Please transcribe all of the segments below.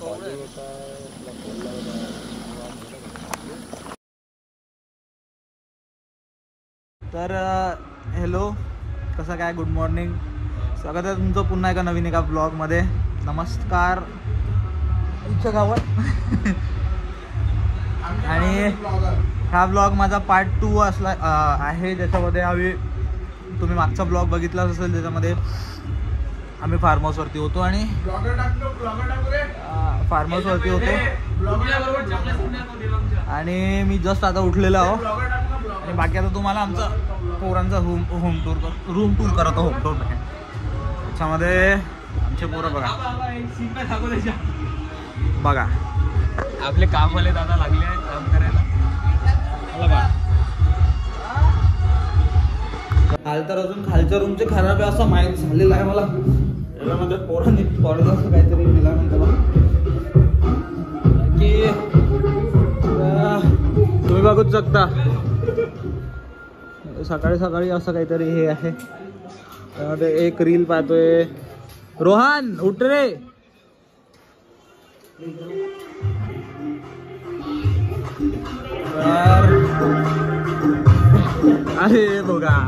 तर हॅलो, कसं काय, गुड मॉर्निंग, स्वागत आहे तुमचं पुन्हा एका नवीन एका ब्लॉगमध्ये. नमस्कार तुमच्या गावात. आणि हा ब्लॉग माझा पार्ट 2 असला आहे, ज्याच्यामध्ये तुम्ही मागचा ब्लॉग बघितलाच असेल. त्याच्यामध्ये आम्ही फार्म हाऊसवरती होतो आणि फार्म हाऊसवरती होतो आणि मी जस्ट आता उठलेलो आहो. आणि बाकी आता तुम्हाला आमचा पोरांचा रूम टूर करत होम टूर आहे. त्याच्यामध्ये आमचे पोरं बघा आपले कामवाले दादा लागले आहेत काम करायला. काल तर अजून खालच्या रूमचे खराब आहे असं माहीत झालेलं आहे मला. याच्यामध्ये पोरांनी असं काहीतरी केलं की तुम्ही बघूच शकता. सकाळी सकाळी असं काहीतरी हे आहे. त्यामध्ये एक रील पाहतोय. रोहन उठ रे. अरे बघा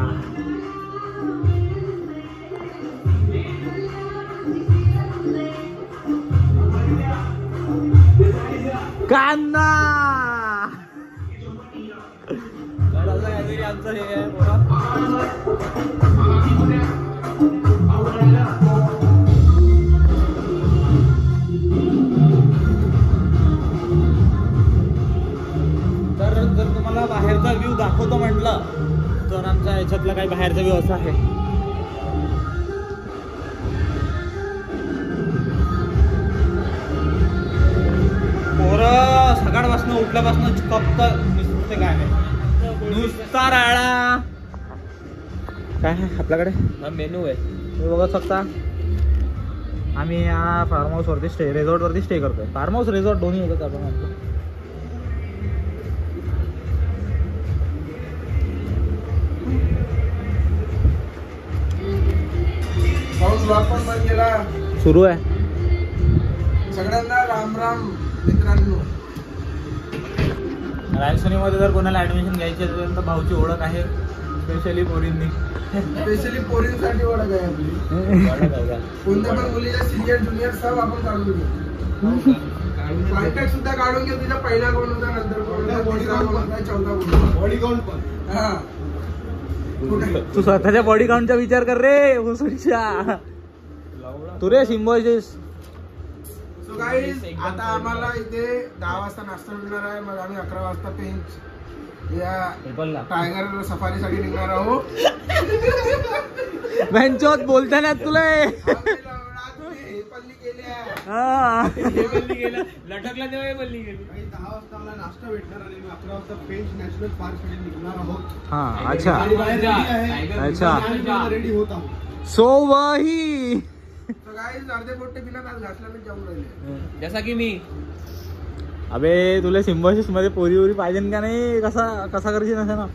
कान्ना आमचं हे आहे पोरा. तर जर तुम्हाला बाहेरचा व्ह्यू दाखवतो म्हटलं तर आमच्या याच्यातला काही बाहेरचा व्ह्यू असा आहे. पोरं सकाळपासून उठल्यापासून फक्त नुसते काय नाही, नुसता राळा. काय आहे आपल्याकडे? हा मेनू आहे, तुम्ही बघू शकता. आम्ही या फार्म हाऊसवरती रिसॉर्टवरती स्टे करतोय. फार्म हाऊस रिसॉर्ट दोन्ही होतात आपण म्हणतो. सुरू आहे. सगळ्यांना राम राम मित्रांनो. रायसोनीमध्ये जर कोणाला ऍडमिशन घ्यायची असेल तर भाऊची ओळख आहे. स्पेशली पोरींसाठी ओळख आहे आपली. कोणत्या पण मुलीला सिनियर ज्युनियर सब आपण काढून घेऊ. कॉन्टॅक्ट सुद्धा काढून घेऊ. तिचा पहिला कोण होता, नंतर कोण होता, चौथा कोण, बॉडी काउंट पण. हा, तू स्वतःच्या बॉडी काउंटचा विचार कर रे भोसडीच्या. तू रे सिम्बॉयसिस. सो गाईज, आता आम्हाला इथे 10 वाजता नाश्ता मिळणार आहे. मग आम्ही 11 वाजता पेंच या टायगर सफारीसाठी निघणार आहोत. बेंचोत बोलता ना तुला. लटकला तेव्हा हे बल्ली गेली. 10 वाजता मला नाश्ता भेटणार आणि 11 वाजता पेंच नॅशनल पार्कसाठी निघणार आहोत. हा, अच्छा अच्छा, रेडी होत आहोत. सो वही अर्धे पोट्टे बिना घासल्याने जाऊन राहिले. जसा की मी. अबे तुला सिम्बॉसिस मध्ये पोरी पाहिजे का नाही? कसा करशील नसे ना.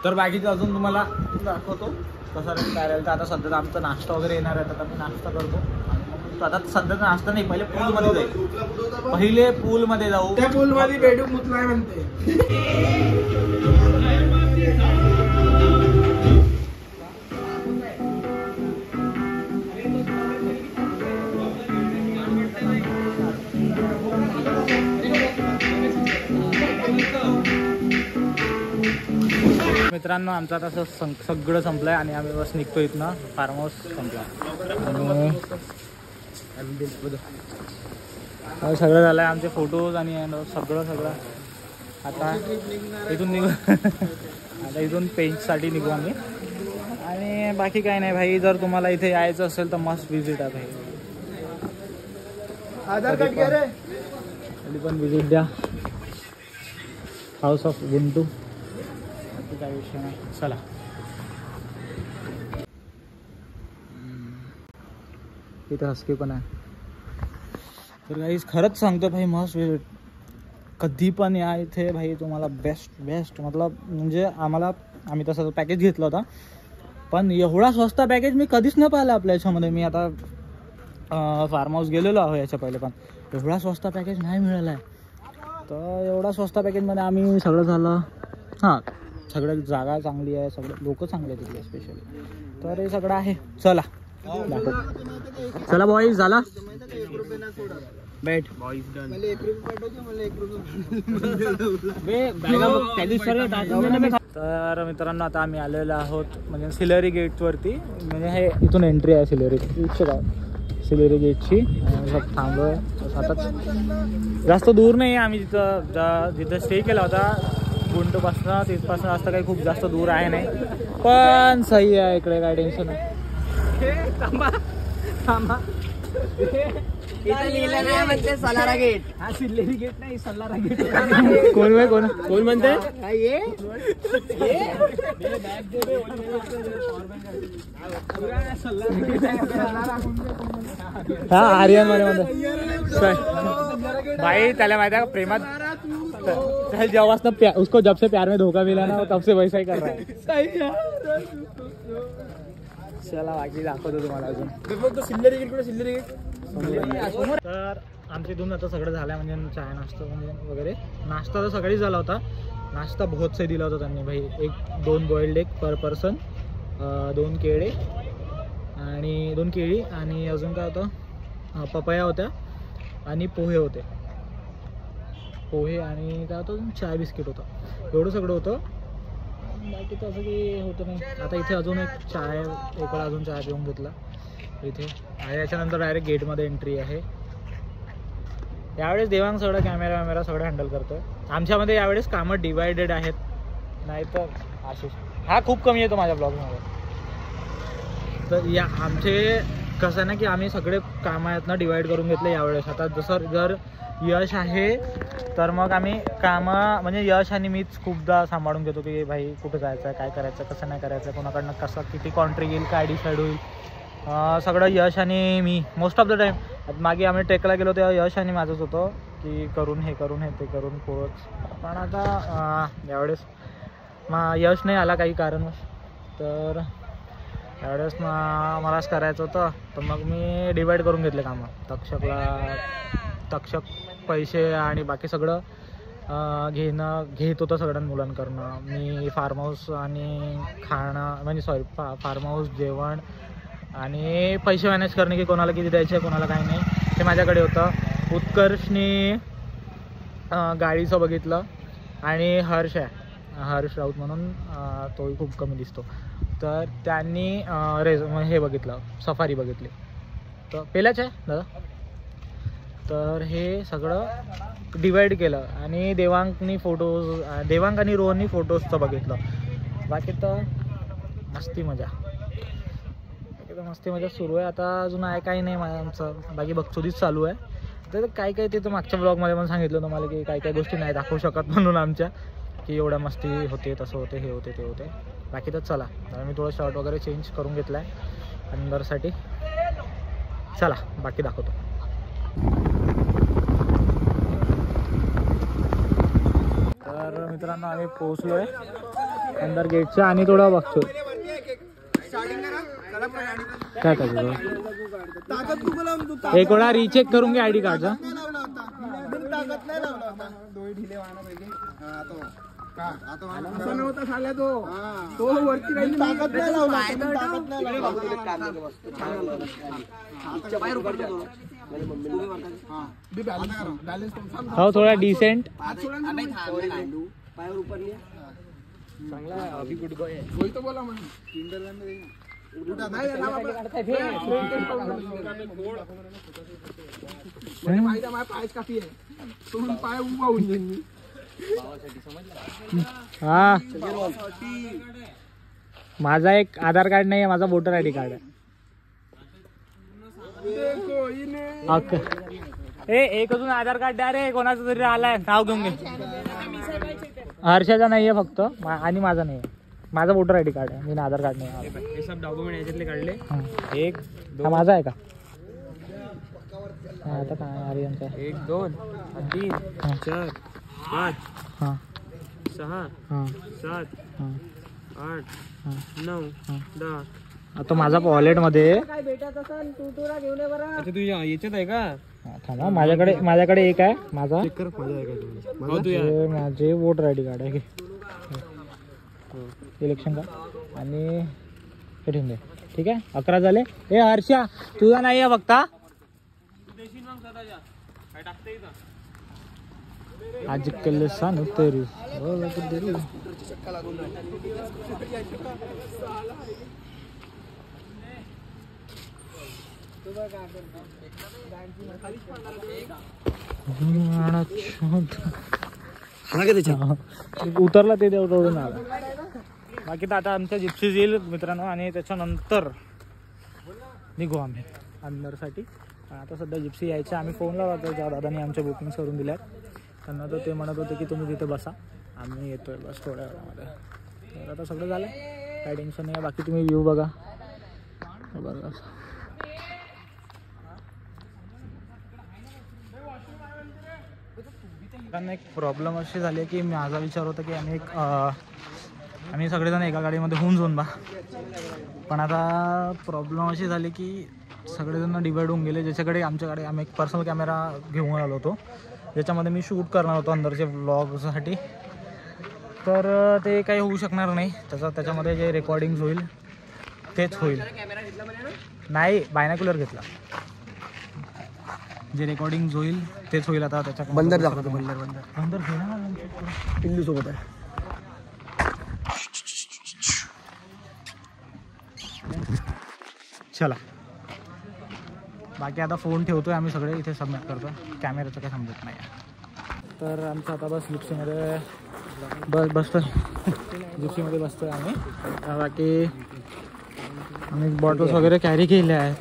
तर बाकीचं अजून तुम्हाला दाखवतो कसा काय राहील. तर आता सध्या आमचा नाश्ता वगैरे येणार आहे. आता मी नाश्ता करतो. आता सध्याचा नाश्ता नाही, पहिले पूलमध्ये जाऊ. पहिले पूलमध्ये जाऊ. त्या पूलमध्ये बेडूक मुतलाय म्हणते. मित्रांनो, आमचं आता सगळं संपलंय आणि आम्ही बस निघतो इथनं. फार्म हाऊस संपला आणि सगळं झालं आहे. आमचे फोटोज आणि सगळं आता इथून निघू. आता इथून पेंचसाठी निघू आम्ही. आणि बाकी काय नाही भाई. जर तुम्हाला इथे यायचं असेल तर मस्ट विजिट आहे भाई. कधी पण विजिट द्या. House of Guntu. काय विषय नाही. चला. इथे हस्की पण आहे. तर गाईस खरंच सांगतो भाई, मस्त विजिट. कधी पण या इथे भाई, तुम्हाला बेस्ट मतलब म्हणजे आम्ही तसं पॅकेज घेतलं होता, पण एवढा स्वस्त पॅकेज मी कधीच नाही पाहिला आपल्या याच्यामध्ये. मी आता फार्म हाऊस गेलेलो आहो याच्या पहिले, पण एवढा स्वस्त पॅकेज नाही मिळाला आहे. तर एवढा स्वस्त पॅकेजमध्ये आम्ही सगळं झालं. हां, सगळं जागा चांगली आहे, सगळे लोक चांगले आहेत तिथले स्पेशली. तर हे सगळं आहे. चला चला बॉईज, झाला बेट बॉईज डन. तर मित्रांनो आता आम्ही आलेलो आहोत म्हणजे सिलेरी गेटवरती. म्हणजे हे इथून एंट्री आहे सिलेरी सिलेरी गेटची. थांबलो आता, जास्त दूर नाही आहे. आम्ही जिथं स्टे केला होता गुंटूपासून तिथपासून जास्त काही खूप जास्त दूर आहे नाही, पण सही आहे इकडे, काय टेन्शन नाही. थांबा थांबा, सलारा गेट. हा सिलेरी गेट नाही, सल्लारा गेट. कोण कोण कोण म्हणते? हा आर्यन मध्ये म्हणते भाई. त्याला माहिती आहे का प्रेमात जेव्हा उसको जब से प्यार में धोखा मिला ना तब से वैसा ही कर रहा है. चला बाकी दाखवतो तुम्हाला अजून. सिल्लरी गेट कुठे? सिल्लरी गेट. तर आमच्या इथून आता सगळं झालं आहे म्हणजे चाय नाश्ता म्हणजे वगैरे. नाश्ता तर सकाळीच झाला होता. नाश्ता बहुत सही दिला होता त्यांनी भाई. 2 बॉइल्ड एग पर पर्सन, 2 केळे आणि 2 केळी आणि अजून काय होतं, पपया होत्या आणि पोहे होते. पोहे आणि काय होतं, चाय बिस्किट होतं. एवढं सगळं होतं. बाकी तर असं काही होतं नाही. आता इथे अजून एक चाय, एकडा अजून चाय पिऊन घेतला इथे. आणि याच्यानंतर डायरेक्ट गेटमध्ये एंट्री आहे. यावेळेस देवांग सगळं कॅमेरा सगळं हँडल करतोय. आमच्यामध्ये यावेळेस कामं डिवायडेड आहेत, नाहीतर आशिष हा खूप कमी येतो माझ्या ब्लॉगमध्ये. तर या आमचे कसं आहे ना की आम्ही सगळे कामं आहेत ना डिवाईड करून घेतले यावेळेस. आता जर यश आहे तर मग आम्ही कामं म्हणजे यश आणि मीच खूपदा सांभाळून घेतो की भाई कुठं जायचं आहे, काय करायचं, कसं नाही करायचं, कोणाकडनं कसं किती कॉन्ट्री येईल, काय डिसाईड होईल, सगळं यश आणि मी मोस्ट ऑफ द टाईम. मागे आम्ही ट्रेकला गेलो तेव्हा यश आणि माझंच होतं की करून हे ते करून पोच. पण आता यावेळेस यश नाही आला काही कारणवश, तर यावेळेस मलाच करायचं होतं. तर मग मी डिवाईड करून घेतले कामं. तक्षक पैसे आणि बाकी सगळं घेत होतं सगळ्या मुलांकडनं. मी फार्म हाऊस आणि खाणं म्हणजे फार्म हाऊस, जेवण आणि पैसे मॅनेज करणे की कोणाला किती द्यायचे कोणाला काही नाही ते माझ्याकडे होतं. उत्कर्षने गाडीचं बघितलं आणि हर्ष राऊत म्हणून तोही खूप कमी दिसतो, तर त्यांनी हे बघितलं, सफारी बघितली. तर पहिल्याच आहे दादा. तर हे सगळं डिवाईड केलं आणि देवांग आणि रोहननी फोटोजचं बघितलं. बाकी तर मस्ती मजा सुरू आहे. आता अजून आहे काही नाही आमचं, बाकी बकचोदीच चालू आहे. तर काय ते तर मागच्या ब्लॉगमध्ये पण सांगितलं तुम्हाला की काही गोष्टी नाही दाखवू शकत म्हणून आमच्या, की एवढ्या मस्ती होते, तसं होते, हे होते, ते होते. बाकी तर चला, तर मी थोडं शर्ट वगैरे चेंज करून घेतला आहे अंदरसाठी. चला बाकी दाखवतो. तर मित्रांनो आम्ही पोहोचलो आहे अंदर गेटच्या आणि थोडं बघतो काय टाकलं. एक वेळा रिचेक करून घे आयडी कार्डचा. हो थोडा डिसेंट चांगला. अभी गुड बॉय आहे तो बोला म्हणून. हा माझा एक आधार कार्ड नाही आहे, माझा वोटर आयडी कार्ड आहे. एक अजून आधार कार्ड द्या रे, कोणाचं तरी आलाय नाव घेऊन घे. हर्षाचा नाही आहे फक्त आणि माझा नाही आहे. माझा वोटर आयडी कार्ड आहे, मी आधार कार्ड नाही. हे सब डॉक्युमेंट याच्यातले काढले. 1 2 माझा आहे का? आता काय आर्यनचा 1 2 3 4 5 हां 6 हां 7 हां 8 9 10 आता माझा वॉलेटमध्ये अच्छा तू याच्यात आहे का? थांबा, माझ्याकडे एक आहे माझा. हो तू या. हे माझे वोटर आय डी कार्ड आहे, इलेक्शन कार्ड. आणि हे ठेवून दे. ठीक आहे, 11 झाले. हे हर्षा तुझा नाही आहे बघता. आजकाल सांग तरी उतरला ते तेवढं आला. बाकी तर आता आमच्या जिप्सीज येईल मित्रांनो आणि त्याच्यानंतर निघू आम्ही अंदरसाठी. आता सध्या जिप्सी यायच्या. आम्ही फोन लावला होता, ज्या दादानी आमच्या बुकिंग करून दिल्यात त्यांना, तर ते म्हणत होते की तुम्ही तिथे बसा, आम्ही येतोय बस थोड्या वेळामध्ये. तर आता सगळं झालं, काय टेन्शन नाही. बाकी तुम्ही व्ह्यू बघा. बघा कारण एक प्रॉब्लेम अशी झाली आहे की माझा विचार होता की आम्ही सगळेजण एका गाडीमध्ये होऊन जाऊन बा, पण आता प्रॉब्लेम अशी झाली की सगळेजण डिवाईड होऊन गेले. ज्याच्याकडे आमच्याकडे आम्ही एक पर्सनल कॅमेरा घेऊन आलो होतो, ज्याच्यामध्ये मी शूट करणार होतो अंदरचे व्लॉगसाठी. तर ते काही होऊ शकणार नाही. त्याच्यामध्ये जे रेकॉर्डिंग्स होईल तेच होईल. नाही, बायनॅक्युलर घेतला. जे रेकॉर्डिंग होईल तेच होईल. आता त्याच्या बंदर दाखवतो. बंदर पिल्लू सोबत आहे. चला, बाकी आता फोन ठेवतोय आम्ही सगळे इथे सबमिट करतो. कॅमेऱ्याचं काही समजत नाही. तर आमचं आता बस जिप्सीमध्ये बसतोय. जिप्सीमध्ये बसतोय आम्ही. बाकी आम्ही बॉटल्स वगैरे कॅरी केले आहेत.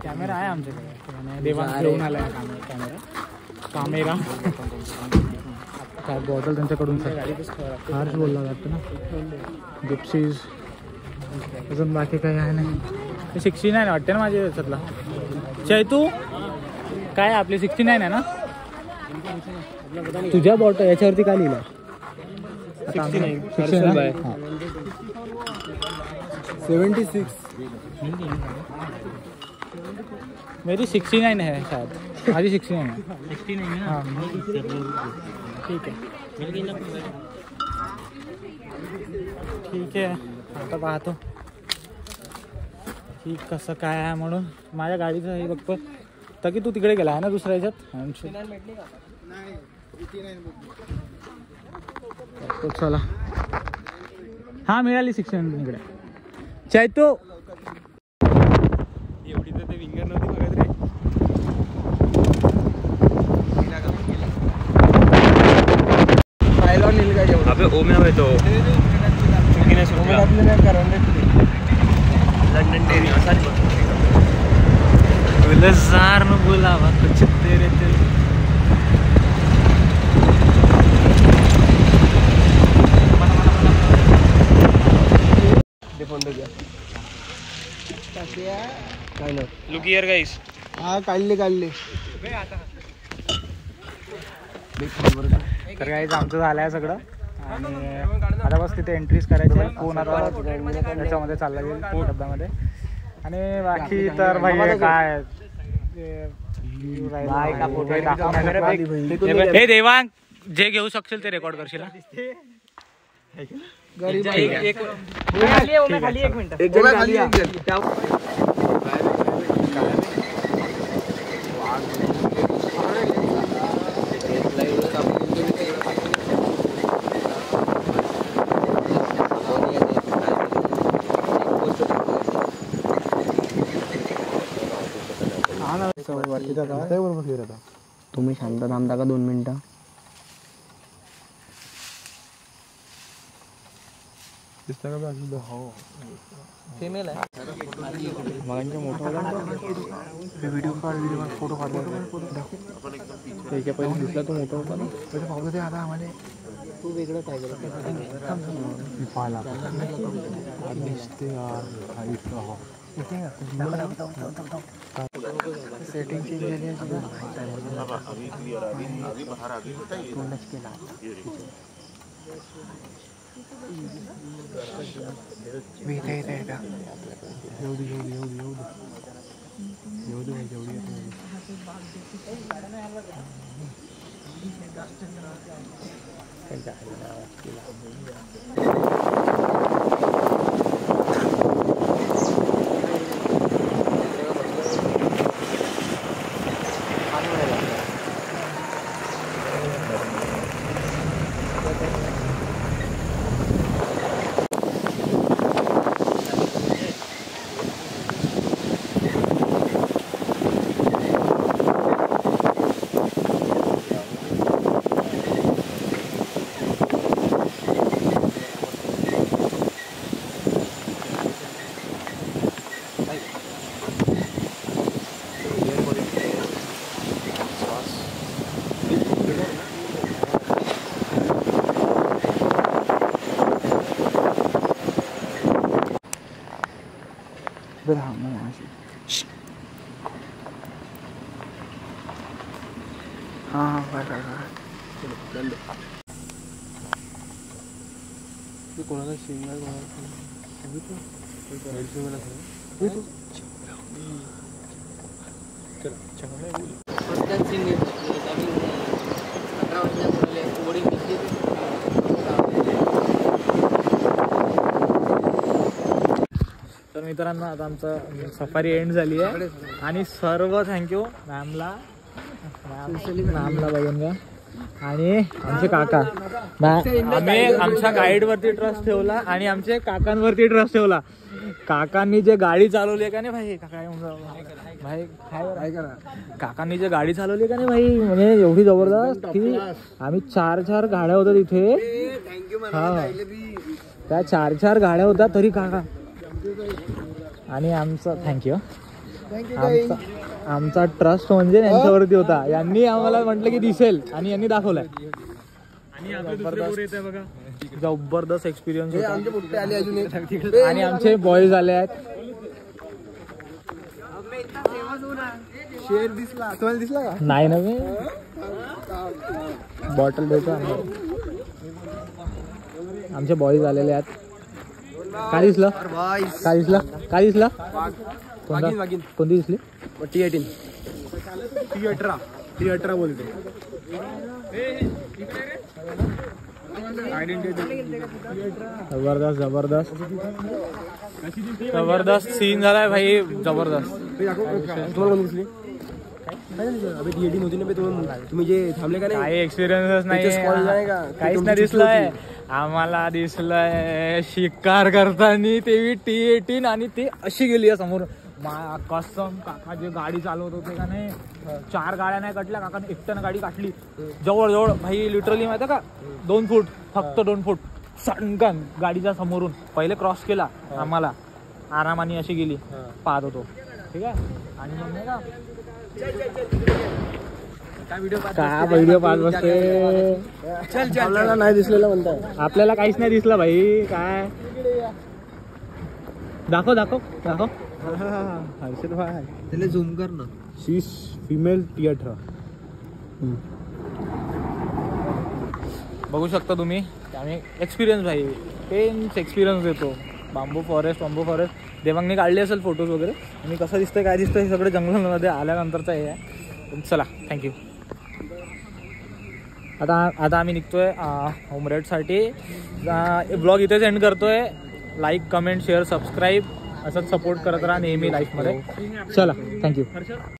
कॅमेरा आहे आमच्याकडे, देवान घेऊन आला आहे कॅमेरा. काय बॉटल त्यांच्याकडून हार्श बोलला जातं ना. जिप्सीज अजून बाकी काही आहे नाही. 69 वाटते ना माझ्या याच्यातला. चैतू काय आपली 69 आहे ना तुझ्या बॉटल याच्यावरती काय लिहिलं? 76 मेरी 69 है शायद. माझी 69 है. 69 हां ठीक आहे. ठीक आहे, आता पाहतो की कसं काय आहे म्हणून. माझ्या गाडीचं हे बघतो तर की तू तिकडे गेला आहे ना दुसऱ्या ह्याच्यात. चला, हां मिळाली 69 इकडे. चैतू एवढी तर ते विंगर नव्हती बघत रे. पाहिला नील काय जेवढं अबे ओम्या होय तो चुकीने सुटला. लंडन डेअरी असाच गुलजार न बुलावा कुछ तेरे दिल. Look here guys. हा काढले तर काहीच आमचं झालं आहे सगळं आणि आता बस तिथे एंट्रीज करायची आहे. फोन आता त्याच्यामध्ये चालला गेल डब्यामध्ये. आणि बाकी तर भाई काय हे देवांग जे घेऊ शकशील ते रेकॉर्ड करशील. तुम्ही शांत थांबता का 2 मिनिटं? फिमेल आहे. मगांच्या मोठा व्हिडिओ काढ, फोटो काढला त्याच्या पहिले दिसला तो मोठा होता ना. त्याच्या पावलं ते आता आम्हाला तू वेगळं काय केलं पाहिला दिसते सेटिंग चेंज झाली कोणाला शिंगा तर मित्रांनो आता आमचं सफारी एंड झाली आहे आणि सर्व थँक्यू मॅमला बघून घ्या आणि आमचे काका आम्ही आमच्या गाईडवरती ट्रस्ट ठेवला आणि आमचे काकांवरती ट्रस्ट ठेवला. काकांनी जे गाडी चालवली का नाही भाई, भाई काकांनी जे गाडी चालवली का नाही भाई, म्हणजे एवढी जबरदस्त की आम्ही 4 गाड्या होत्या तिथे. हा त्या 4 गाड्या होत्या तरी काका आणि आमचं थँक्यू आमचा ट्रस्ट म्हणजे यांच्यावरती होता. यांनी आम्हाला म्हटलं की दिसेल आणि यांनी दाखवलंय जबरदस्त एक्सपिरियन्स होता. आणि आमचे बॉईज आले आहेत. शेर दिसला तुम्हाला दिसला का? नाही ना मी बॉटल देतो. आमचे बॉईज आलेले आहेत. काय दिसलं काय दिसलं काय दिसलं कोणती दिसली? T18 बोलतो. जबरदस्त जबरदस्त जबरदस्त सीन झालाय भाई, जबरदस्त. तुम्ही जे थांबले का काही एक्सपिरियन्सच नाही, काहीच नाही दिसलंय आम्हाला. दिसलंय शिकार करताना ते T18 आणि ते अशी गेली आहे समोर. कसम काका जे गाडी चालवत होते का नाही, 4 गाड्या नाही कटल्या काकाने, एकट्यानं गाडी काटली जवळ भाई. लिटरली माहिती का 2 फूट, फक्त 2 फूट सडकन गाडीच्या समोरून पहिले क्रॉस केला आम्हाला. आरामाने अशी गेली, पाहत होतो. ठीक आहे. आणि मग नाही का काय व्हिडिओ पाहत बसते. आपल्याला नाही दिसलेलं म्हणताय. आपल्याला काहीच नाही दिसलं भाई. काय दाखव दाखव दाखव हर्षद भाई त्याला झूम कर ना. शी फिमेल T18 बघू शकता तुम्ही. आम्ही एक्सपिरियन्स भाई पेन्स एक्सपिरियन्स देतो. बांबू फॉरेस्ट देवांगने काढले असेल फोटोज वगैरे. आणि कसं दिसतंय काय दिसतंय हे सगळं जंगलामध्ये आल्यानंतरचं हे आहे. चला थँक्यू. आता आम्ही निघतोय होमरेडसाठी. ब्लॉग इथेच एंड करतोय. लाईक कमेंट शेअर सबस्क्राईब असंच सपोर्ट करत राहा नेहमी लाईफमध्ये. चला थँक्यू.